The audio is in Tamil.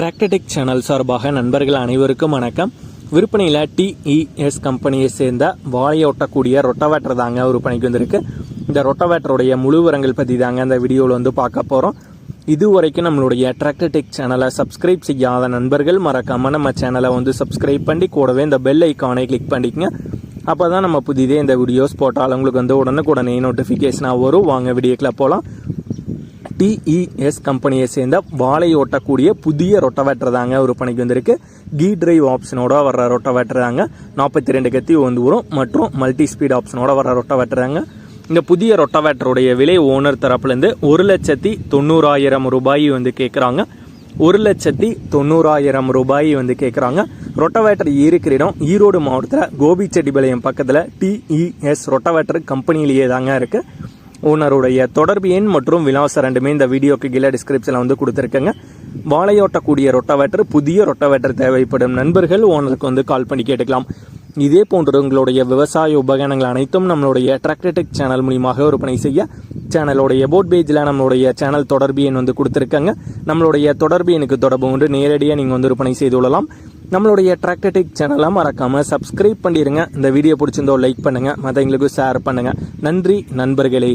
டிராக்டர்டெக் சேனல் சார்பாக நண்பர்கள் அனைவருக்கும் வணக்கம். விற்பனையில் டிஇஎஸ் கம்பெனியை சேர்ந்த வாழையோட்டக்கூடிய ரொட்டவேட்டர் தாங்க விற்பனைக்கு வந்திருக்கு. இந்த ரொட்டவேட்டருடைய முழு விவரங்கள் பற்றி தாங்க இந்த வீடியோவில் பார்க்க போகிறோம். இதுவரைக்கும் நம்மளுடைய டிராக்டர்டெக் சேனலை சப்ஸ்கிரைப் செய்யாத நண்பர்கள் மறக்காமல் நம்ம சேனலை சப்ஸ்கிரைப் பண்ணி கூடவே இந்த பெல் ஐக்கானை கிளிக் பண்ணிக்கங்க. அப்போ தான் நம்ம புதிதே இந்த வீடியோஸ் போட்டால் உங்களுக்கு உடனுக்குடனே நோட்டிஃபிகேஷனாக வரும். வாங்க வீடியோக்கில் போகலாம். டிஇஎஸ் கம்பெனியை சேர்ந்த வாழை ஓட்டக்கூடிய புதிய ரொட்டவேட்டர் தாங்க விற்பனைக்கு வந்திருக்கு. கீ டிரைவ் ஆப்ஷனோட வர்ற ரொட்டவேட்டர் தாங்க. 42 கத்தி வரும் மற்றும் மல்டி ஸ்பீட் ஆப்ஷனோட வர்ற ரொட்டவேட்டர் தாங்க. இந்த புதிய ரொட்டவேட்டருடைய விலை ஓனர் தரப்புலேருந்து 1,90,000 ரூபாய் கேட்குறாங்க. 1,90,000 ரூபாய் கேட்குறாங்க. ரொட்டவேட்டர் இருக்கிற இடம் ஈரோடு மாவட்டத்தில் கோபிச்செட்டிபாளையம் பக்கத்தில் டிஇஎஸ் ரொட்டவேட்டர் கம்பெனிலேயே தாங்க இருக்குது. ஓனருடைய தொடர்பு எண் மற்றும் விலாசம் ரெண்டுமே இந்த வீடியோக்கு கீழே டிஸ்கிரிப்ஷனில் கொடுத்துருக்கேங்க. வாழையோட்டக்கூடிய ரொட்டவேட்டர் புதிய ரொட்டவேட்டர் தேவைப்படும் நண்பர்கள் ஓனருக்கு கால் பண்ணி கேட்டுக்கலாம். இதே போன்ற உங்களுடைய விவசாய உபகரணங்கள் அனைத்தும் நம்மளுடைய டிராக்டர்டெக் சேனல் மூலியமாக விற்பனை செய்ய சேனலோடைய போட் பேஜில் நம்மளுடைய சேனல் தொடர்பு எண் கொடுத்துருக்காங்க. நம்மளுடைய தொடர்பு எண்ணுக்கு தொடர்பு கொண்டு நேரடியாக நீங்கள் விற்பனை செய்து கொள்ளலாம். நம்மளுடைய டிராக்டர்டெக் சேனலை மறக்காமல் சப்ஸ்கிரைப் பண்ணிடுங்க. இந்த வீடியோ பிடிச்சிருந்தோ லைக் பண்ணுங்கள், மற்றவங்களுக்கு ஷேர் பண்ணுங்கள். நன்றி நண்பர்களே.